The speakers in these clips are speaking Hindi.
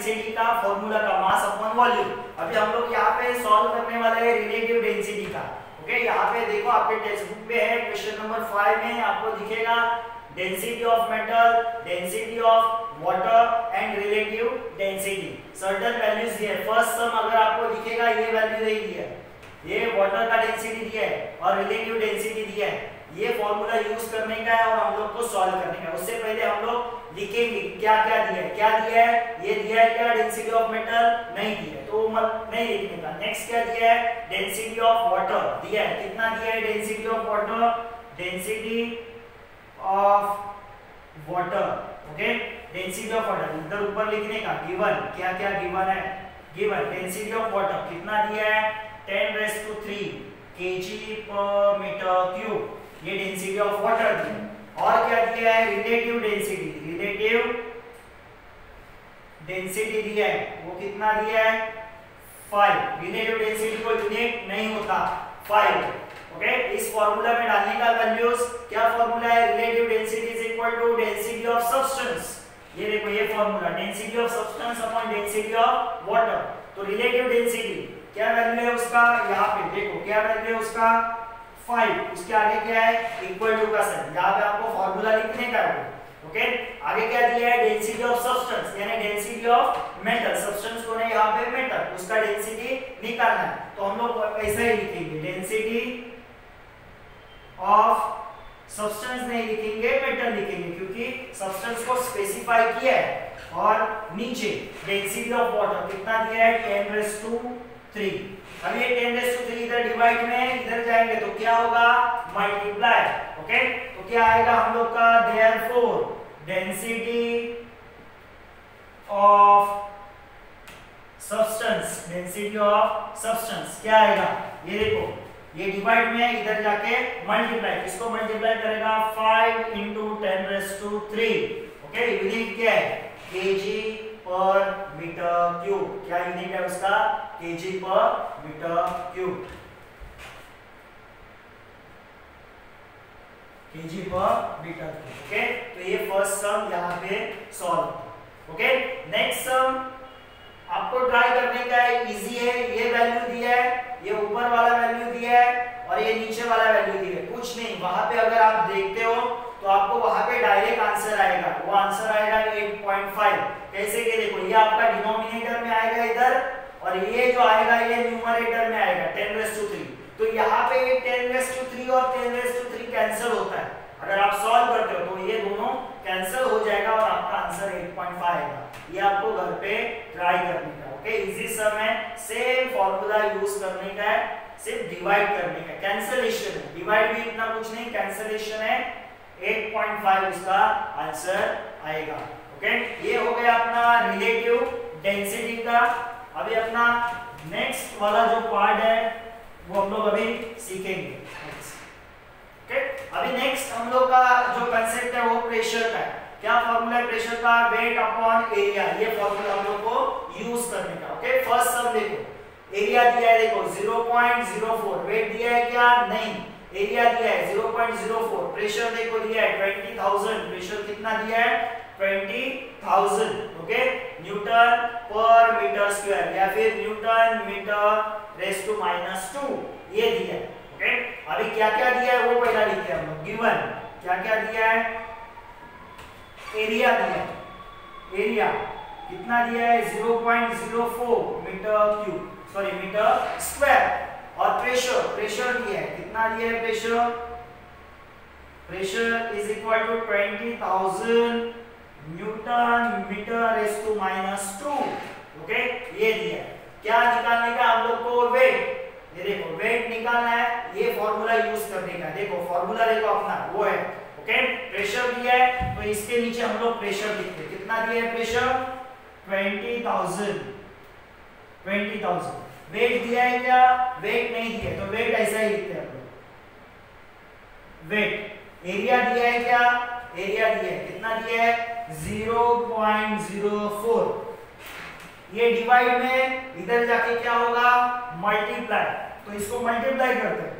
डेंसिटी का फॉर्मूला का, मास अपॉन वॉल्यूम। अभी हम लोग यहाँ पे सॉल्व करने वाले हैं रिलेटिव डेंसिटी का। ओके, यहाँ पे देखो आपके टेक्स्ट बुक पे है क्वेश्चन नंबर 5 में आपको दिखेगा density of metal, density of water and relative density. Certain values दिए हैं। फर्स्ट सम अगर आपको दिखेगा ये वैल्यू दे दी है, ये वाटर का डेंसिटी दिया है और रिलेटिव डेंसिटी दिया है। ये फॉर्मूला यूज करने का है और हम लोग को सॉल्व करने का। उससे पहले हम लोग लिखेंगे क्या क्या दिया है। क्या दिया है? ये दिया है क्या डेंसिटी ऑफ मेटल? नहीं दिया है, तो मत नहीं लिखने का। नेक्स्ट क्या दिया है? डेंसिटी ऑफ वाटर दिया है। कितना दिया है density of water? Density of water, okay, density of water इधर ऊपर लिखने का। गिवन क्या क्या गिवन है? गिवन डेंसिटी ऑफ वाटर कितना दिया है? 10⁻³ kg per meter cube, ये डेंसिटी ऑफ वाटर दी है। और क्या दिया है? रिलेटिव डेंसिटी, रिलेटिव डेंसिटी दिया है। वो कितना दिया है? 5। रिलेटिव डेंसिटी को यूनिट नहीं होता 5। ओके, इस फॉर्मूला में डालने का वैल्यूज क्या फॉर्मूला है? Relative density is equal to density of substance. ये देखो ये formula, density of substance upon density of water. तो रिलेटिव डेंसिटी क्या वैल्यू है उसका? यहाँ पे देखो क्या वैल्यू है उसका? 5। उसके आगे क्या है? इक्वल टू का साइन। यहाँ पे आपको फॉर्मूला लिखने का है। ओके, आगे क्या दिया है? डेंसिटी ऑफ सब्सटेंस यानी डेंसिटी ऑफ मेटल। सब्सटेंस को नहीं, यहाँ पे मेटल, उसका डेंसिटी निकालना है। तो हम लोग ऐसा ही लिखेंगे, डेंसिटी ऑफ सब्सटेंस नहीं लिखेंगे, मेटल लिखेंगे, क्योंकि सब्सटेंस को स्पेसिफाई किया है। और नीचे डेंसिटी ऑफ वाटर कितना दिया है? 10⁻³ अब ये 10⁻³ इधर डिवाइड में इधर जाएंगे तो क्या होगा? मल्टीप्लाई। ओके, तो क्या आएगा हम लोग का? Therefore density of substance, density of substance क्या आएगा? ये देखो ये डिवाइड में इधर जाके मल्टीप्लाई, किसको मल्टीप्लाई करेगा? 5 × 10⁻³ ओके, यूनिट क्या है? kg पर मीटर क्यूब। क्या यूनिट है उसका? kg पर मीटर क्यूब, kg पर मीटर क्यूब। ओके, तो ये फर्स्ट सम यहाँ पे सॉल्व। ओके, नेक्स्ट सम आपको ट्राई करने का है, इजी है। ये वैल्यू दिया है, ये ऊपर वाला वैल्यू दिया है और ये नीचे वाला वैल्यू दिया है। कुछ नहीं, वहां पे अगर आप देखते हो तो आपको वहां पे डायरेक्ट आंसर आएगा। वो आंसर आएगा 8.5। कैसे के देखो, ये आपका डिनोमिनेटर में आएगा इधर और ये जो आएगा ये न्यूमरेटर में आएगा 10⁻³ तो यहाँ पे ये 10⁻³ और 10⁻³ कैंसिल होता है। अगर आप सॉल्व करते हो तो ये दोनों कैंसिल हो जाएगा और आपका आंसर 8.5 आएगा। ये आपको घर पे ट्राई करने का। ओके, इजी सम है, सेम फॉर्मूला यूज करने का है, सिर्फ डिवाइड करने का। कैंसिलेशन है, डिवाइड भी इतना कुछ नहीं, कैंसिलेशन है। 8.5 उसका आंसर आएगा। ओके, ये हो गया अपना रिलेटिव डेंसिटी का। अभी अपना नेक्स्ट वाला जो पार्ट है वो हम लोग अभी सीखेंगे। ओके, अभी नेक्स्ट हम लोग का जो कंसेप्ट है वो प्रेशर का है। क्या फॉर्मूला है प्रेशर का? Weight upon area. ये फॉर्मूला हम लोग को यूज करने का। ओके, फर्स्ट सम देखो, एरिया दिया है, देखो 0.04। वेट दिया है क्या? नहीं। एरिया दिया है 0.04। प्रेशर देखो दिया है 20,000। प्रेशर कितना दिया है? 20,000। ओके, न्यूटन पर मीटर स्क्वायर या फिर न्यूटन मीटर (−2) ये दिया है। ओके, अभी क्या क्या दिया है वो पहला लिखते हैं हम लोग। गिवन क्या क्या दिया है? एरिया दिया है, एरिया कितना दिया है? 0.04 metre cube, sorry metre square. और प्रेशर, प्रेशर दिया है, कितना दिया है pressure? Pressure is equal to 20,000 newton metre (−2). Okay, ये दिया है। क्या निकालने का हम लोग को? वेट। ये देखो वेट निकालना है, ये फॉर्मूला यूज करने का। देखो फॉर्मूला देखो अपना वो है। ओके, प्रेशर दिया है तो इसके नीचे हम लोग प्रेशर लिखते हैं। कितना दिया है प्रेशर? 20,000। वेट दिया है क्या? वेट नहीं दिया तो वेट ऐसा ही लिखते हैं हम लोग। वेट। एरिया दिया है क्या? एरिया दिया है, कितना दिया है? 0.04। ये डिवाइड में इधर जाके क्या होगा? मल्टीप्लाई। तो इसको मल्टीप्लाई करते हैं।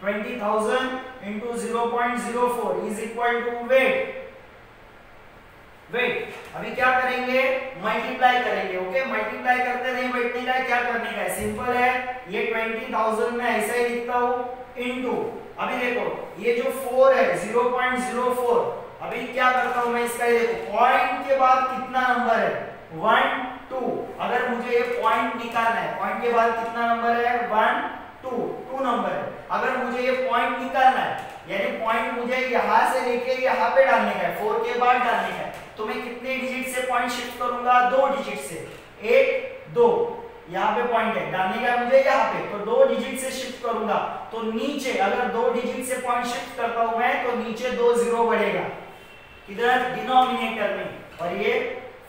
20,000 × 0.04 is equal to weight. Weight अभी क्या करेंगे? करेंगे, मल्टीप्लाई करेंगे। ओके, मल्टीप्लाई करते नहीं बैठने का, क्या करने का है, सिंपल है, ये 20,000 में ऐसा ही लिखता हूं इनटू, अभी देखो ये जो 4 है 0.04, अभी क्या करता हूं मैं इसका, ये देखो पॉइंट के बाद कितना नंबर है 1 2, अगर मुझे ये पॉइंट निकालना है, पॉइंट के बाद कितना नंबर है 1 2 नंबर है, अगर मुझे ये पॉइंट निकालना है, यानी पॉइंट मुझे यहां से लेके यहां पे डालने का है, 4 के बाद डालने का है, तो मैं कितने डिजिट से पॉइंट शिफ्ट करूंगा, 2 डिजिट से, 1 2, यहाँ पे पॉइंट है, डालने का मुझे यहाँ पे, तो 2 डिजिट से शिफ्ट करूंगा, तो नीचे अगर 2 डिजिट से पॉइंट शिफ्ट करता हूं मैं, तो नीचे 2 जीरो बढ़ेगा किधर, डिनोमिनेटर में, और ये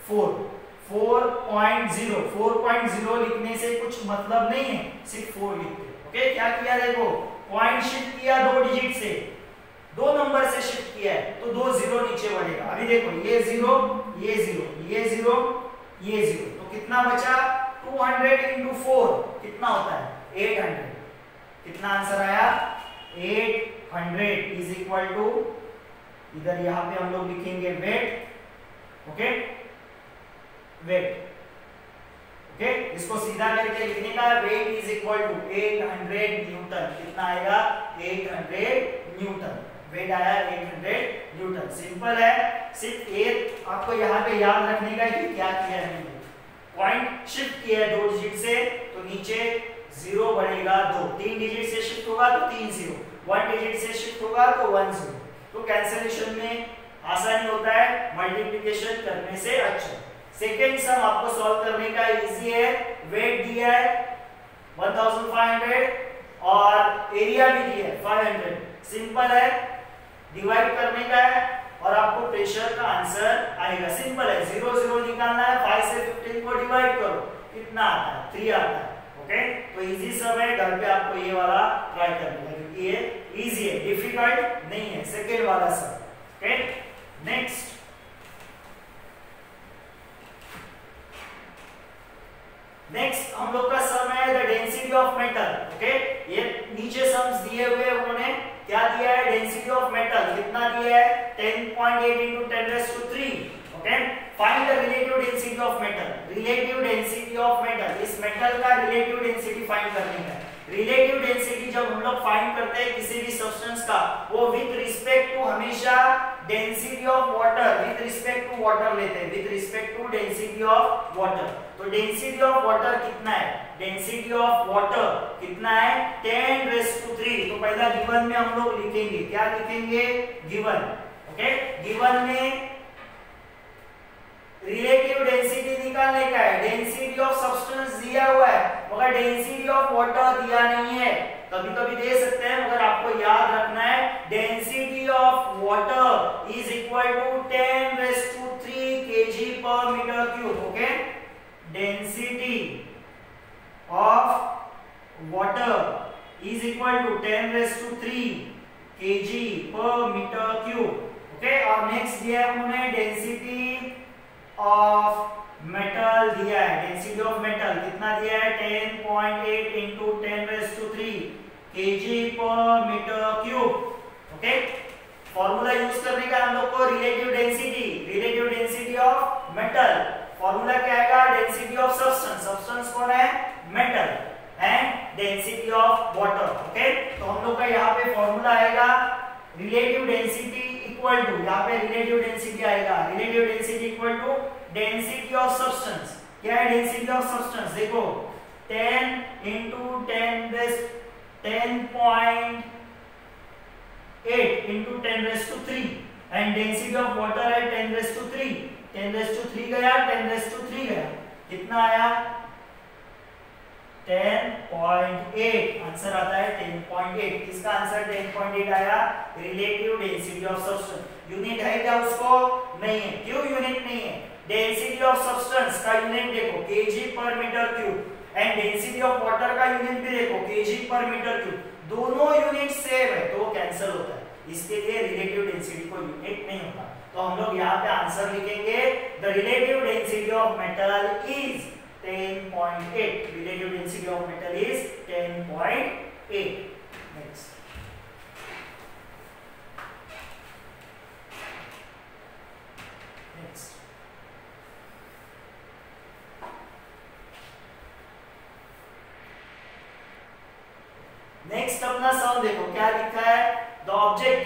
4.0 लिखने से कुछ मतलब नहीं है, सिर्फ 4 लिखते। ओके, क्या किया, देखो पॉइंट शिफ्ट किया 2 डिजिट से, 2 नंबर से शिफ्ट किया है, तो 2 जीरो नीचे बढ़ेगा। अभी देखो ये 0 ये 0 ये 0 ये 0, तो कितना बचा, 200 into 4 कितना होता है 800, कितना आंसर आया 800 इज इक्वल टू, इधर यहां पे हम लोग लिखेंगे वेट। ओके, वेट, ओके, इसको सीधा करके लिखने का, weight is equal to 800 newton, कितना आएगा 800 न्यूटन, वेट आया 800 न्यूटन। सिंपल है, सिर्फ एक आपको यहाँ पे याद रखने का कि क्या किया है, पॉइंट शिफ्ट किया है 2 डिजिट से, तो नीचे 0 बढ़ेगा 2, 3 डिजिट से शिफ्ट होगा तो 3 0, 1 डिजिट से शिफ्ट होगा तो 1 0, तो कैंसलेशन में आसानी होता है, मल्टीप्लिकेशन करने से अच्छा। सेकेंड सम आपको सॉल्व करने का इजी है, वेट दिया है 1500 और एरिया भी दिया है 500, सिंपल है, डिवाइड करने का है और आपको प्रेशर का आंसर आएगा। सिंपल है, 0 0 निकालना है, 5 से 15 को डिवाइड करो, कितना आता है 3 आता है। ओके, तो इजी सम है, घर पे आपको ये वाला ट्राई करना है क्योंकि ये इजी है, डिफिकल्ट नहीं है, सेकेंड वाला सम। ओके, नेक्स्ट हम लोग का सम है the density of metal. Okay, ये नीचे सम्स दिए हुए उन्होंने क्या दिया है, डेंसिटी ऑफ मेटल कितना दिया है 10.8 into 10⁻3। Okay, find the relative density of metal, relative density of metal, इस मेटल का रिलेटिव डेंसिटी फाइंड करनी है। रिलेटिव डेंसिटी जब हम लोग फाइंड करते हैं किसी भी सब्सटेंस का, वो विद रिस्पेक्ट टू हमेशा density of water, with respect to water लेते हैं, with respect to density of water. तो डेंसिटी ऑफ वाटर कितना है, डेंसिटी ऑफ वाटर कितना है 10⁻3। तो पहला गिवन में हम लोग लिखेंगे, क्या लिखेंगे, गिवन। ओके, गिवन में रिलेटिव डेंसिटी निकालने का है, डेंसिटी ऑफ सब्सटेंस दिया हुआ है मगर डेंसिटी ऑफ वाटर दिया नहीं है, कभी कभी दे सकते हैं मगर आपको याद रखना है density of water is equal to 10⁻3 kg/m³। Okay, density of water is equal to 10⁻3 kg/m³। Okay, और नेक्स्ट दिया है उन्होंने डेंसिटी ऑफ मेटल दिया है, डेंसिटी ऑफ मेटल कितना दिया है 10.8 into 10⁻3 kg/m³। Okay, formula use करने का हम लोग को relative density of metal, formula क्या आएगा, डेंसिटी ऑफ सब्सटेंस, सब्सटेंस कौन है metal, and density of water. Okay, तो हम लोग का यहाँ पे फॉर्मूला आएगा रिलेटिव डेंसिटी इक्वल टू, यहाँ पे रिलेटिव डेंसिटी आएगा, relative density equal to density of substance. क्या है डेंसिटी ऑफ सब्सटेंस, देखो 10 into 10.8 into 10⁻3 and density of water है 10⁻3, 10⁻3 गया 10⁻3 गया, कितना आया 10.8, आंसर आता है 10.8। किसका आंसर 10.8 आया, relative density of substance. Unit है क्या उसको, नहीं है, क्यों यूनिट नहीं है, डेंसिटी ऑफ सब्सटेंस का यूनिट देखो kg/m³, and density of water का यूनिट भी देखो kg/m³, दोनों यूनिट सेम है तो कैंसिल होता है, इसके लिए रिलेटिव डेंसिटी को यूनिट नहीं होता। तो हम लोग यहाँ पे आंसर लिखेंगे the relative density of metal is 10.8, relative density of metal is 10.8. Next, अपना सम देखो क्या लिखा है, द ऑब्जेक्ट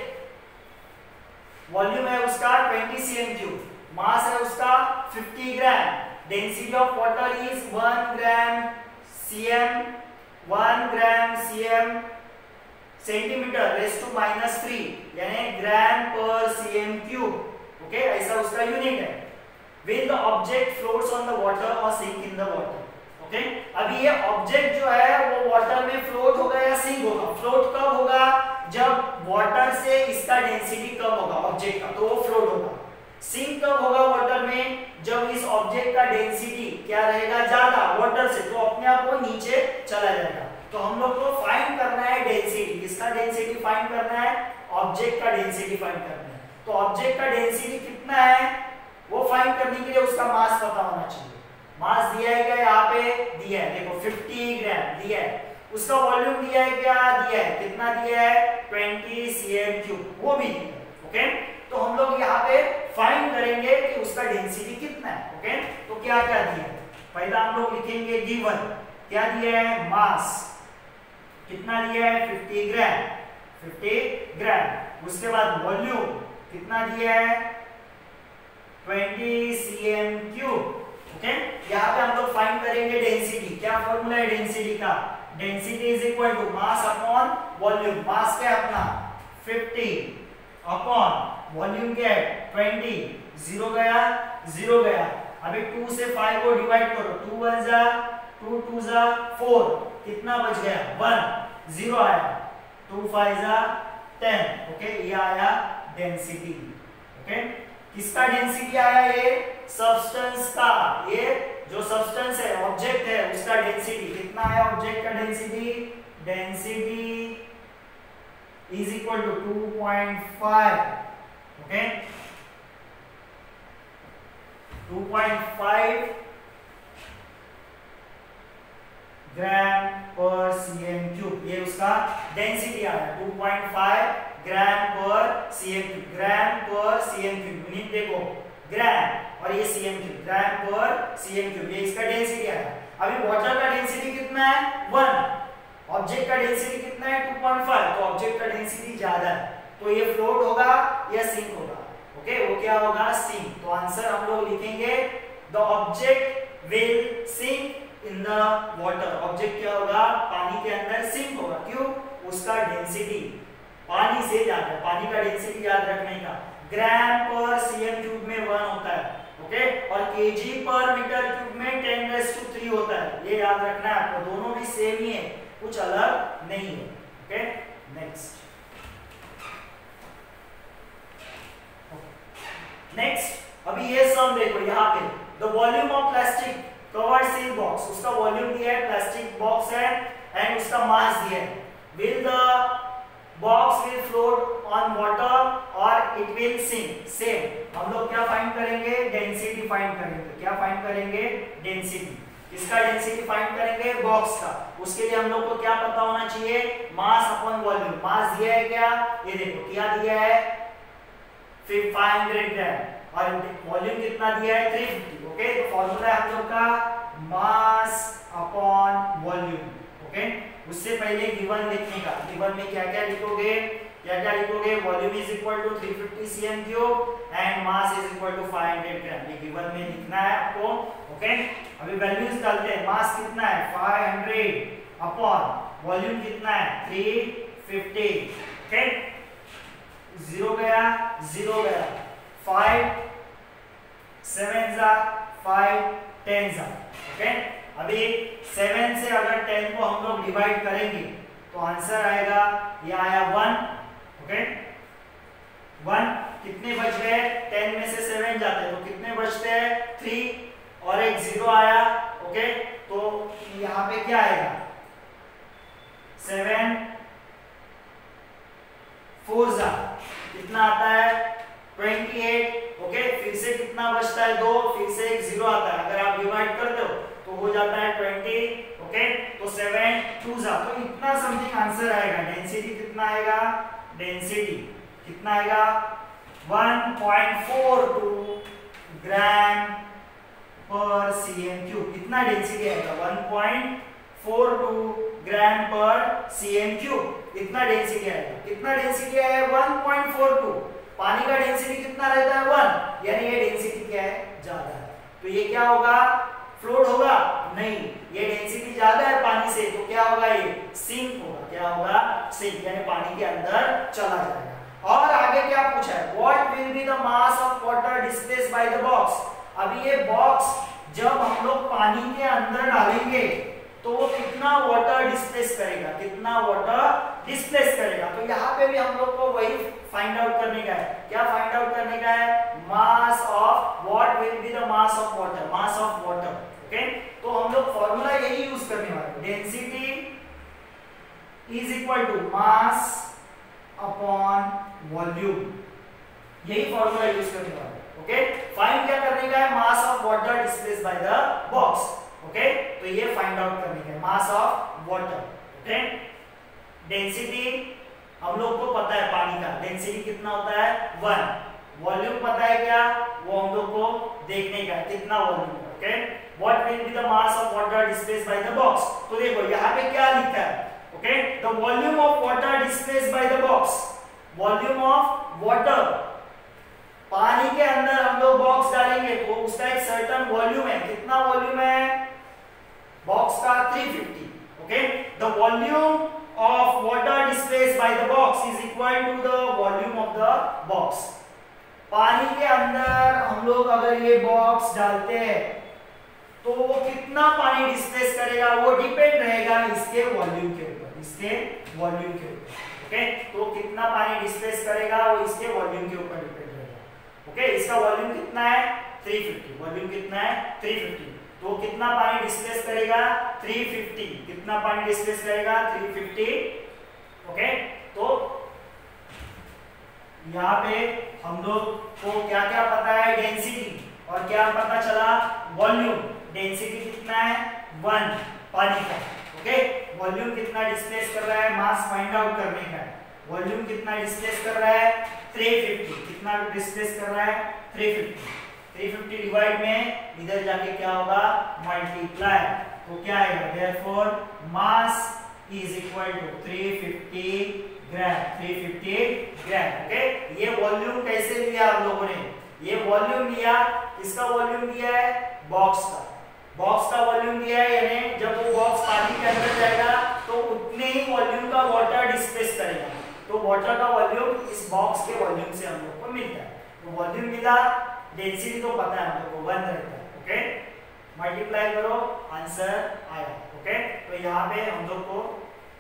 वॉल्यूम है उसका 20 cm3, मास है उसका 50 gram, density of water is 1 gram cm centimetre raise to -3 यानी ग्राम पर cm क्यूब। ओके, ऐसा उसका यूनिट है। When the object floats on the water or sink in the water। Okay, अभी ये ऑब्जेक्ट जो है वो वाटर में फ्लोट होगा या सिंक होगा? फ्लोट कब होगा? जब वाटर से इसका डेंसिटी कम होगा ऑब्जेक्ट का, तो वो फ्लोट होगा। सिंक कब होगा वाटर में? जब इस ऑब्जेक्ट का डेंसिटी क्या रहेगा? ज्यादा वाटर से, तो अपने आप वो नीचे चला जाएगा। तो हम लोग को फाइंड करना है डेंसिटी। किसका डेंसिटी फाइंड करना है? ऑब्जेक्ट का डेंसिटी फाइंड करना है। तो ऑब्जेक्ट का डेंसिटी कितना है वो फाइंड करने के लिए उसका मास पता होना चाहिए। मास दिया है क्या? यहाँ पे दिया है, देखो 50 ग्राम दिया है। उसका वॉल्यूम दिया है क्या? दिया है। कितना दिया है? 20 cm3, वो भी दिया है। ओके, तो हम लोग यहाँ पे फाइंड करेंगे कि उसका डेंसिटी कितना है। ओके, तो क्या क्या दिया है? पहला हम लोग लिखेंगे गिवन, क्या दिया है? मास कितना दिया है? 50 ग्राम, 50 ग्राम। उसके बाद वॉल्यूम कितना दिया है? 20 cm3। ओके, यहाँ पे हम लोग फाइंड करेंगे डेंसिटी। क्या फॉर्मूला है डेंसिटी का? Density is equal to mass upon volume. Mass क्या है अपना? 50 अपॉन वॉल्यूम क्या है? 20। 0 गया, 0 गया। अभी 2 से 5 को डिवाइड करो, 2 1 जा 2 2 जा 4, कितना बच गया? 1, 0 आया, 2 5 जा 10। ओके, ये आया डेंसिटी। ओके, किसका डेंसिटी आया? ये सब्सटेंस का। ये जो सब्सटेंस है, ऑब्जेक्ट है, उसका डेंसिटी कितना है? ऑब्जेक्ट का density, density is equal to 2.5। Okay, 2.5 gram पर cm3, ये उसका डेंसिटी आया। 2.5 ग्राम पर cm3, ग्राम पर cm3। यूनिट देखो ग्राम और ये cm3, ग्राम पर cm3, ये इसका डेंसिटी आया। अभी वाटर का डेंसिटी कितना है? 1। ऑब्जेक्ट का डेंसिटी कितना है? 2.5। तो ऑब्जेक्ट का डेंसिटी ज्यादा है, तो ये फ्लोट होगा या सिंक होगा? ओके, वो क्या होगा? सिंक। तो आंसर हम लोग लिखेंगे the object will sink in the water. Object क्या होगा? पानी के अंदर सिंक होगा। क्यों? उसका डेंसिटी पानी से ज्यादा है। पानी का डेंसिटी याद रखने का, ग्राम पर cm3 में 1 होता है। ओके, और kg पर मीटर क्यूब में 10⁻³ होता है। ये याद रखना है आपको, दोनों भी सेम ही है, कुछ अलग नहीं है। ओके, नेक्स्ट अभी ये सम देखो यहाँ पे, the volume of plastic covered seal box. उसका वॉल्यूम दिया है, प्लास्टिक बॉक्स है, एंड उसका मास दिया है। Will the box will float on water और इट विल सिंक। सेम हम लोग क्या फाइंड करेंगे? डेंसिटी फाइंड करेंगे। क्या फाइंड करेंगे? डेंसिटी। किसका डेंसिटी फाइंड करेंगे? बॉक्स का। उसके लिए हम लोग को क्या पता होना चाहिए? मास अपॉन वॉल्यूम। मास दिया है क्या? ये देखो क्या दिया है? 500 ग्राम, और वॉल्यूम कितना दिया है? 350। ओके, तो फॉर्मूला है हम लोग का मास अपॉन वॉल्यूम। ओके, उससे पहले गिवन लिखने का। गिवन में क्या क्या लिखोगे? Volume is equal to 350 cm3 and mass is equal to 500 gram. ये गिवन में लिखना है आपको। ओके, अभी वैल्यूज डालते हैं। मास कितना है? 500 अपॉन वॉल्यूम कितना है? 350। ओके, 0 गया, 0 गया, 5 7 जा 5 10 जा। ओके, अभी 7 से अगर 10 को हम लोग डिवाइड करेंगे तो आंसर आएगा, ये आया 1। ओके, 1 कितने बच गए? 10 में से 7 जाते हैं तो कितने बचते हैं? 3, और एक 0 आया। ओके, तो यहाँ पे क्या आएगा? 7 4 जा कितना आता है? 28। ओके, फिर से कितना बचता है? 2, फिर से एक 0 आता है। अगर आप डिवाइड करते हो तो हो जाता है 20। ओके, तो 7 2 जा, तो इतना समथिंग आंसर आएगा। डेंसिटी कितना आएगा? डेंसिटी कितना आएगा? 1.42 ग्राम पर cm3। कितना डेंसिटी आएगा? 0.42 ग्राम पर cm क्यूब, इतना डेंसिटी आएगा। कितना डेंसिटी है? 1.42। पानी का डेंसिटी कितना रहता है? 1, यानी ये डेंसिटी क्या है? ज्यादा है। तो ये क्या होगा? फ्लोट होगा? नहीं, ये डेंसिटी ज्यादा है पानी से, तो क्या होगा? ये सिंक होगा। क्या होगा? सिंक, यानी पानी के अंदर चला जाएगा। और आगे क्या पूछा है? What will be the mass of water displaced by the box. अभी ये बॉक्स जब हम लोग पानी के अंदर डालेंगे तो वो कितना वाटर डिस्प्लेस करेगा, कितना वाटर डिस्प्लेस करेगा। तो यहाँ पे भी हम लोग को वही फाइंड आउट करने का है। क्या फाइंड आउट करने का है? Mass of, what will be the mass of water, mass of water. Okay, तो हम लोग फॉर्मूला यही यूज करने वाले, density is equal to mass upon volume, यही फॉर्मूला यूज करने वाले। ओके, फाइंड क्या करने का है? Mass of water displaced by the box. Okay, तो ये फाइंड आउट करने का है, mass of water. Okay, density हम लोग को पता है पानी का डेंसिटी कितना होता है? 1। वॉल्यूम पता है क्या? वो हम लोग को देखने का है, कितना वॉल्यूम है। Okay, what will be the mass of water displaced by the box. तो देखो यहाँ पे क्या लिखा है? Okay, the volume of water displaced by the box, volume of water, पानी के अंदर हम लोग बॉक्स डालेंगे तो उसका एक सर्टेन वॉल्यूम है। कितना वॉल्यूम है बॉक्स का? 350। Okay, the volume of water displaced by the box is equal to the volume of the box. पानी के अंदर हम लोग अगर ये बॉक्स डालते हैं तो वो कितना पानी डिस्प्लेस करेगा, वो डिपेंड रहेगा इसके वॉल्यूम के ऊपर, इसके वॉल्यूम के ऊपर। ओके, तो कितना पानी डिस्प्लेस करेगा वो इसके वॉल्यूम के ऊपर डिपेंड रहेगा। ओके, इसका वॉल्यूम कितना है? 350। वॉल्यूम कितना है? 350। तो कितना पानी डिस्प्लेस करेगा? 350। कितना पानी डिस्प्लेस करेगा? 350। ओके, तो यहाँ पे हम लोग को क्या क्या पता है? डेंसिटी, और क्या पता चला? वॉल्यूम। डेंसिटी कितना है? 1 पानी का। ओके, वॉल्यूम कितना डिस्प्लेस कर रहा है? मास फाइंड आउट करने का है। वॉल्यूम कितना डिस्प्लेस कर रहा है? 350। कितना डिस्प्लेस कर रहा है? 350। 350 डिवाइड में इधर जाके क्या होगा? मल्टीप्लाई। तो क्या आएगा? Therefore mass is equal to 350 gram. 350 gram. Okay, ये वॉल्यूम कैसे लिया आप लोगों ने? ये वॉल्यूम लिया, किसका वॉल्यूम दिया है? बॉक्स का। बॉक्स का वॉल्यूम दिया है, यानी जब वो बॉक्स पानी के अंदर जाएगा तो उतने ही वॉल्यूम का वाटर डिस्प्लेस करेगा। तो वाटर का वॉल्यूम इस बॉक्स के वॉल्यूम से हम लोग को मिलता है। तो वॉल्यूम मिला, डेंसिटी तो पता है हम लोग को 1 रहता है। ओके, मल्टीप्लाई करो, आंसर आया। ओके, तो यहाँ पे हम लोग को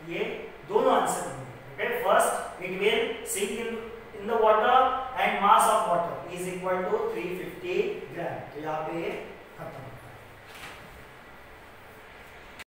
ये दोनों आंसर मिलेंगे। Okay, first it will sink in the water and mass of water is equal to 350 gram. तो यहाँ पे ये खत्म।